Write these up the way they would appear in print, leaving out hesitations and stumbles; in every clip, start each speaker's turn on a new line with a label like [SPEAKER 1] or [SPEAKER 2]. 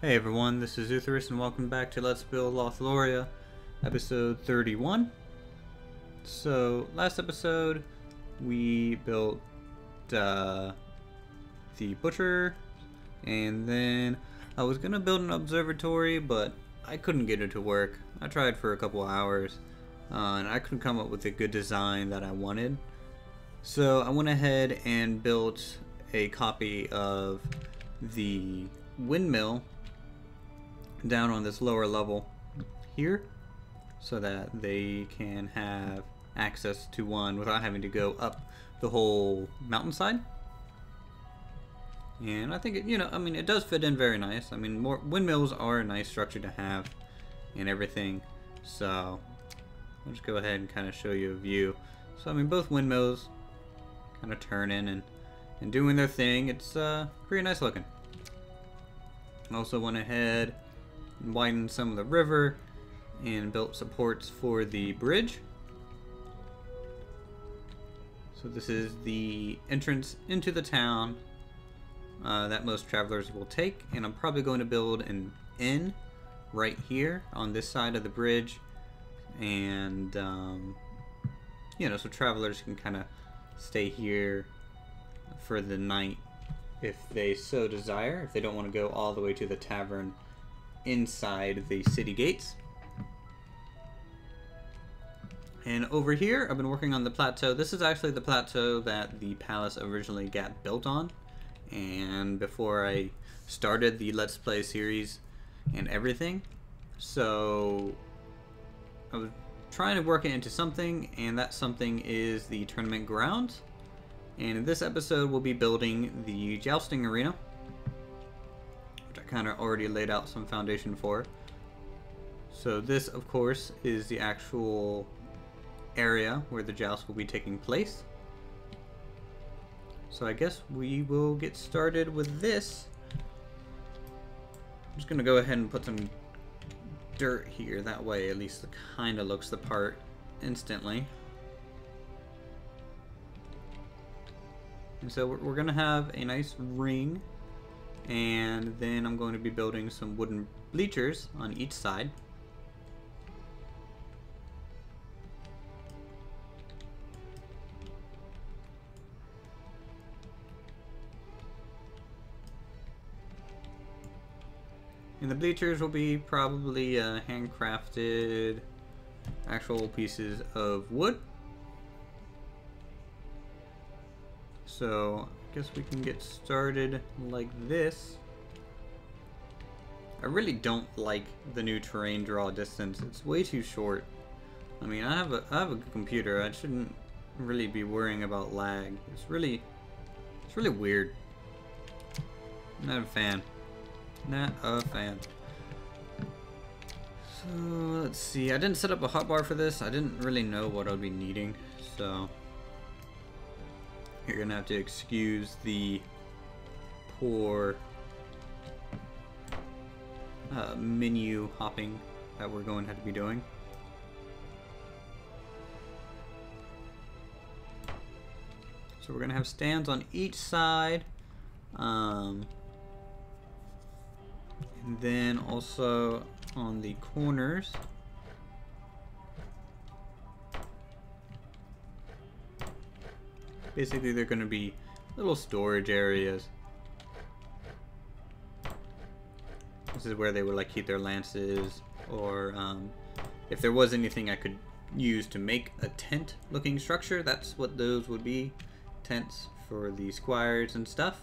[SPEAKER 1] Hey everyone, this is Uthris and welcome back to Let's Build Lothloria, episode 31. So, last episode we built the butcher, and then I was gonna build an observatory, but I couldn't get it to work. I tried for a couple hours, and I couldn't come up with a good design that I wanted. So I went ahead and built a copy of the windmill down on this lower level here so that they can have access to one without having to go up the whole mountainside. And I think it does fit in very nice. I mean, more windmills are a nice structure to have and everything. So I'll just go ahead and kind of show you a view. So I mean, both windmills kind of turning and doing their thing. It's pretty nice looking. I also went ahead and widened some of the river and built supports for the bridge. So this is the entrance into the town that most travelers will take, and I'm probably going to build an inn right here on this side of the bridge, and so travelers can kind of stay here for the night if they so desire, if they don't want to go all the way to the tavern inside the city gates. And over here I've been working on the plateau. This is actually the plateau that the palace originally got built on, and before I started the Let's Play series and everything. So I was trying to work it into something, and that something is the tournament grounds. And in this episode we'll be building the jousting arena, which I kind of already laid out some foundation for. So this, of course, is the actual area where the joust will be taking place. So I guess we will get started with this. I'm just going to go ahead and put some dirt here. That way at least it kind of looks the part instantly. And so we're going to have a nice ring, and then I'm going to be building some wooden bleachers on each side. And the bleachers will be probably handcrafted actual pieces of wood. So I guess we can get started like this. I really don't like the new terrain draw distance. It's way too short. I mean, I have a good computer. I shouldn't really be worrying about lag. It's really weird. Not a fan. Not a fan. So let's see. I didn't set up a hotbar for this. I didn't really know what I'd be needing, so you're gonna have to excuse the poor menu hopping that we're going to have to be doing. So we're gonna have stands on each side, and then also on the corners. Basically, they're going to be little storage areas. This is where they would keep their lances, or if there was anything I could use to make a tent looking structure, that's what those would be. Tents for the squires and stuff.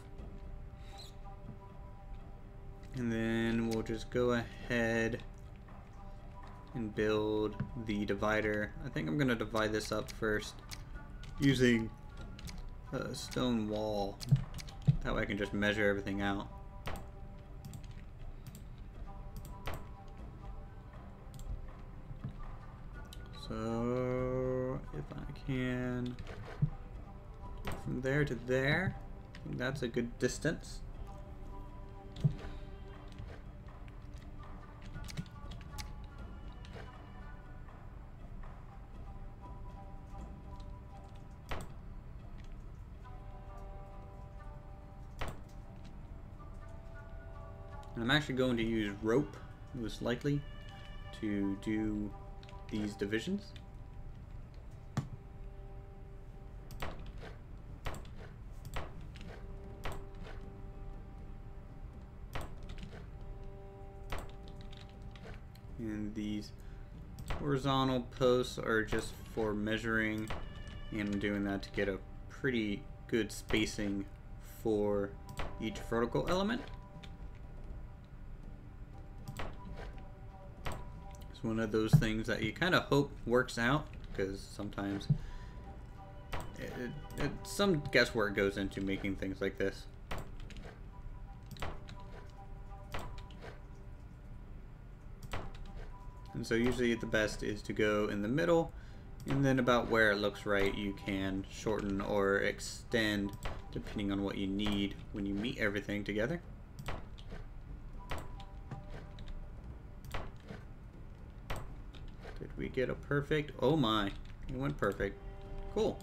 [SPEAKER 1] And then we'll just go ahead and build the divider. I think I'm going to divide this up first using a stone wall. That way I can just measure everything out. So if I can from there to there, I think that's a good distance. And I'm actually going to use rope, most likely, to do these divisions. And these horizontal posts are just for measuring, and I'm doing that to get a pretty good spacing for each vertical element. It's one of those things that you kind of hope works out, because sometimes some guesswork goes into making things like this. And so usually the best is to go in the middle, and then about where it looks right you can shorten or extend depending on what you need when you meet everything together. Did we get a perfect? Oh my, it went perfect. Cool.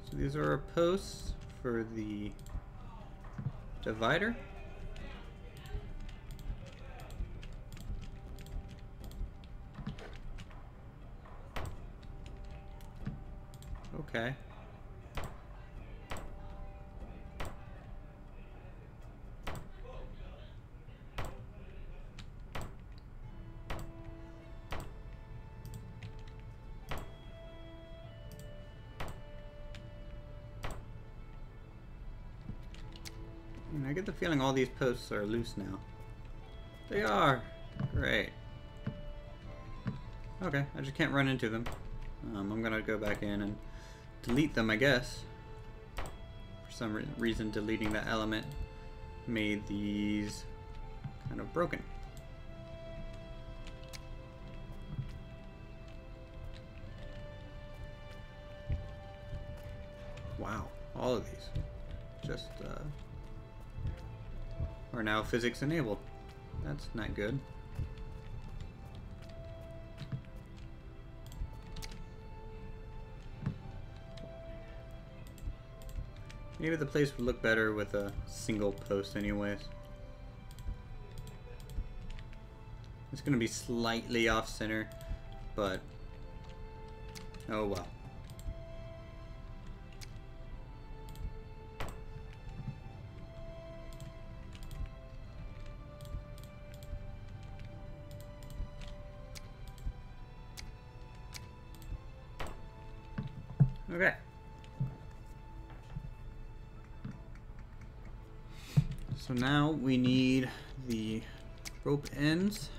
[SPEAKER 1] So these are our posts for the divider. Okay. And I get the feeling all these posts are loose now. They are! Great. Okay, I just can't run into them. I'm gonna go back in and delete them, I guess. For some reason, deleting that element made these kind of broken. Wow, all of these just are now physics enabled. That's not good. Maybe the place would look better with a single post anyways. It's going to be slightly off center, but oh well. Okay. So now we need the rope ends.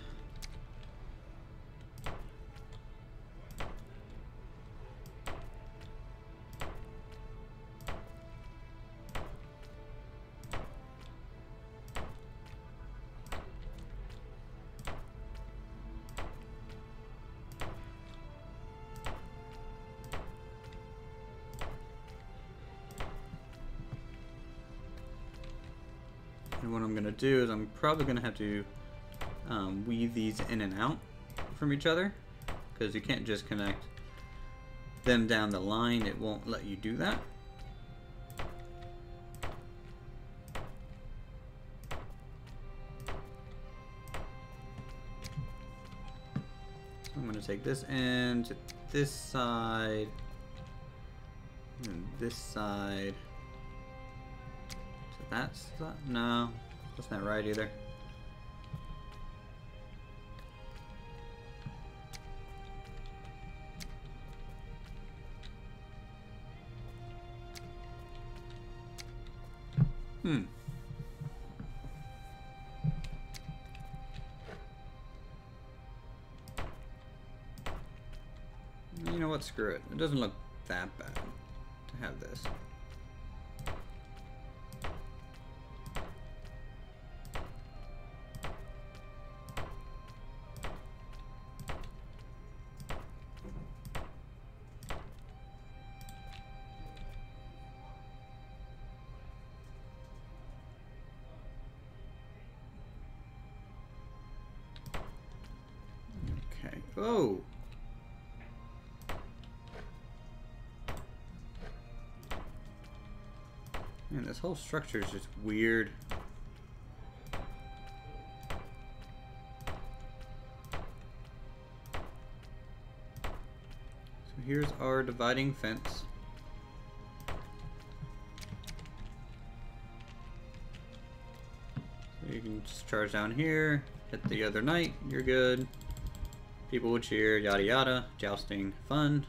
[SPEAKER 1] And what I'm going to do is I'm probably going to have to weave these in and out from each other, because you can't just connect them down the line. It won't let you do that. So I'm going to take this end to this side and this side. That's no, that's not right either. You know what? Screw it. It doesn't look that bad to have this. Oh! Yeah, Man, this whole structure is just weird. So here's our dividing fence. So you can just charge down here, hit the other knight, you're good. People will cheer, yada yada, jousting, fun.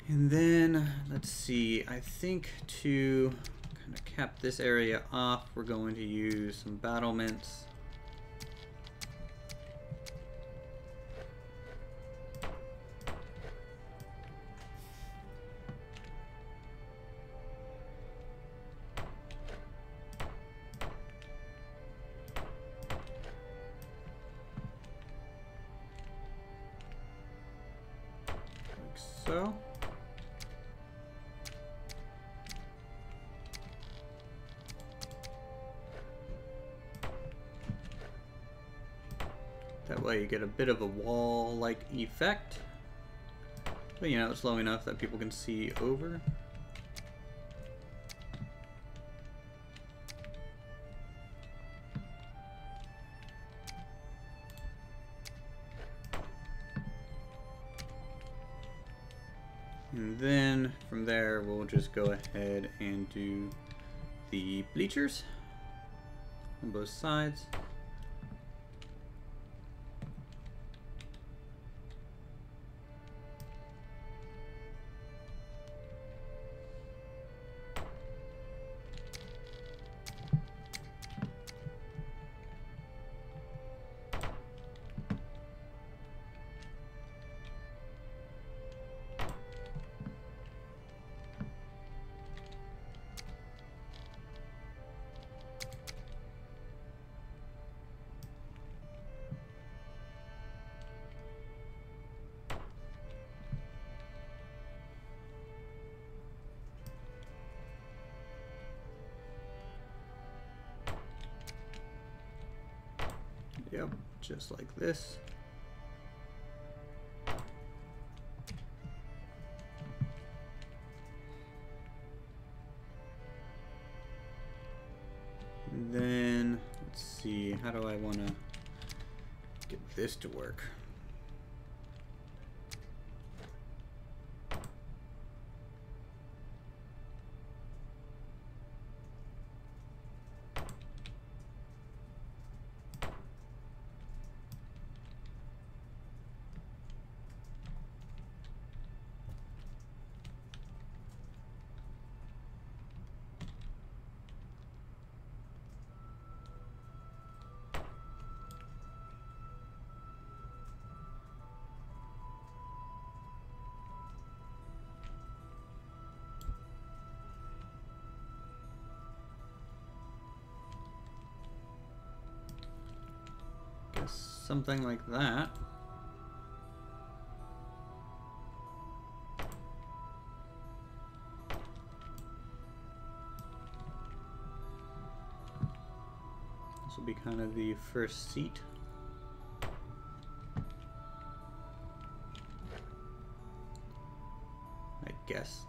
[SPEAKER 1] And then, let's see, I think to kind of cap this area off, we're going to use some battlements. Like so. That way you get a bit of a wall-like effect. But you know, it's low enough that people can see over. And then from there we'll just go ahead and do the bleachers on both sides. Yep, just like this. And then, let's see, how do I want to get this to work? Something like that. This will be kind of the first seat. I guess.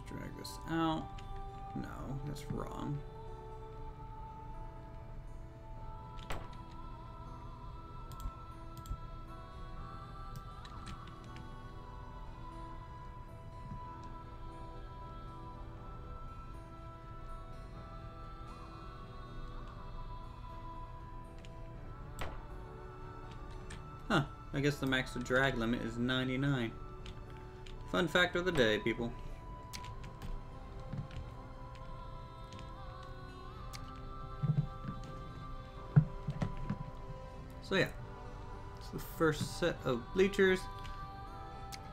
[SPEAKER 1] Drag this out. No, that's wrong. Huh, I guess the max drag limit is 99. Fun fact of the day, people. So yeah, it's the first set of bleachers.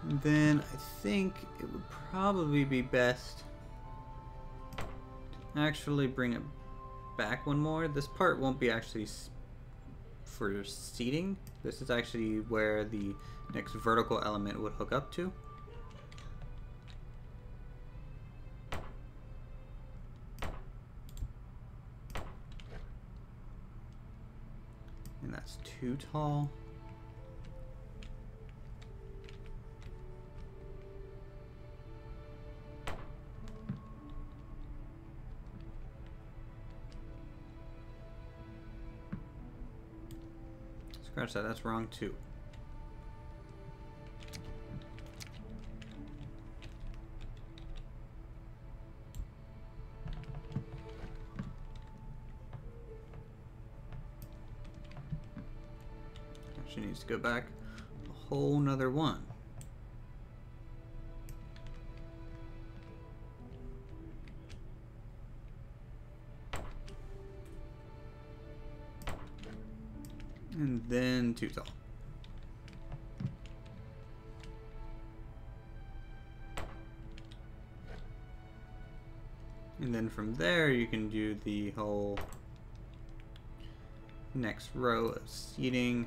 [SPEAKER 1] And then I think it would probably be best to actually bring it back one more. This part won't be actually for seating. This is actually where the next vertical element would hook up to. too tall. Scratch that, that's wrong too. She needs to go back a whole nother one. And then too tall. And then from there you can do the whole next row of seating.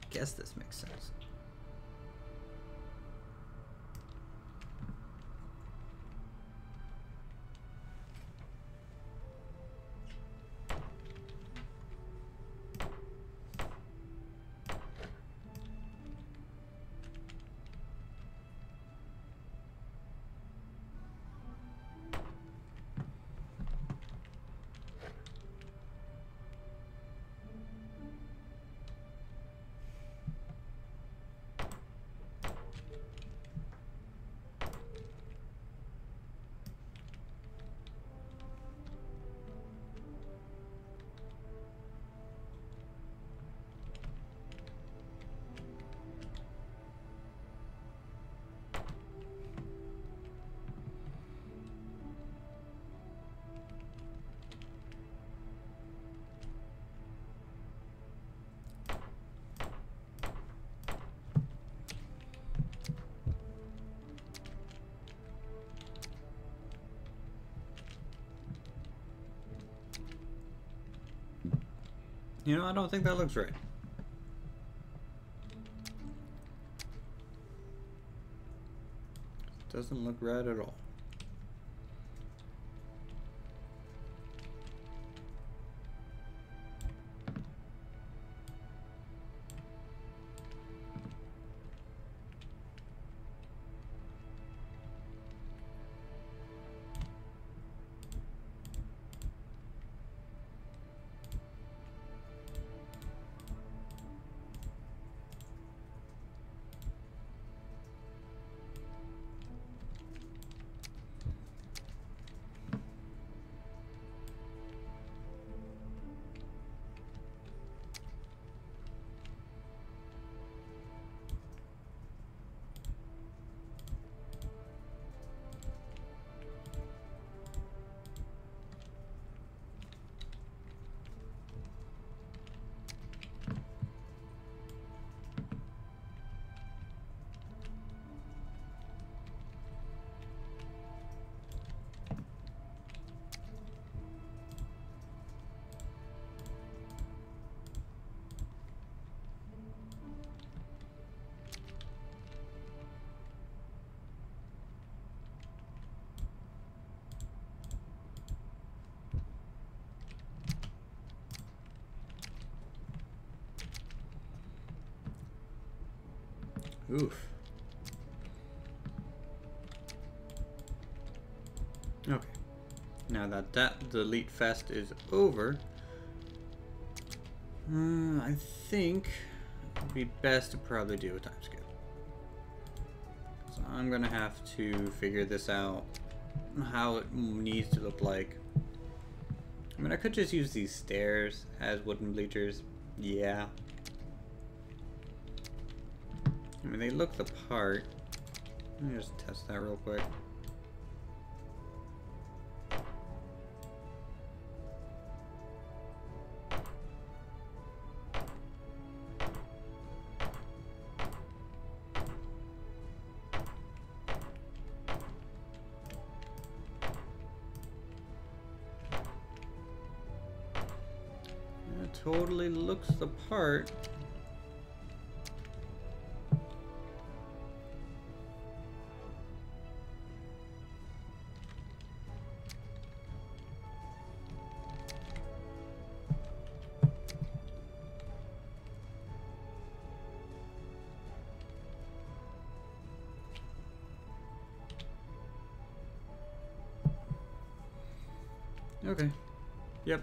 [SPEAKER 1] I guess this makes sense. You know, I don't think that looks right. Doesn't look right at all. Oof. Okay. Now that the Elite Fest is over, I think it'd be best to probably do a time skip. So I'm gonna have to figure this out, how it needs to look like. I mean, I could just use these stairs as wooden bleachers. Yeah. I mean, they look the part. Let me just test that real quick. totally looks the part. Okay. Yep.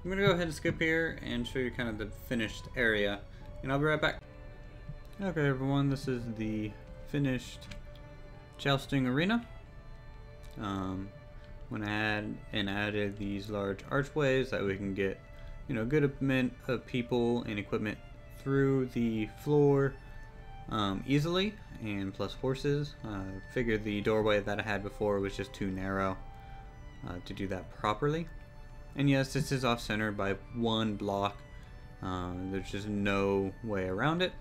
[SPEAKER 1] I'm gonna go ahead and skip here and show you kind of the finished area, and I'll be right back. Okay, everyone, this is the finished jousting arena. Went ahead and added these large archways that we can get, you know, a good amount of people and equipment through the floor easily, and plus horses. Figured the doorway that I had before was just too narrow to do that properly. And yes, this is off-center by one block. There's just no way around it.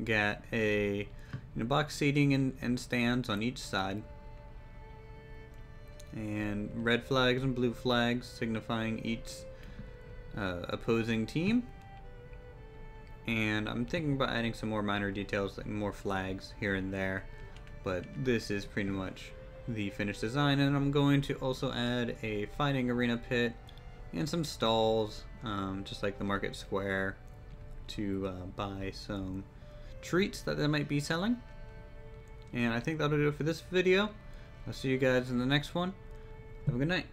[SPEAKER 1] Got a box seating and stands on each side, and red flags and blue flags signifying each opposing team. And I'm thinking about adding some more minor details, like more flags here and there, but this is pretty much the finished design. And I'm going to also add a fighting arena pit and some stalls, just like the market square, to buy some treats that they might be selling. And I think that'll do it for this video. I'll see you guys in the next one. Have a good night.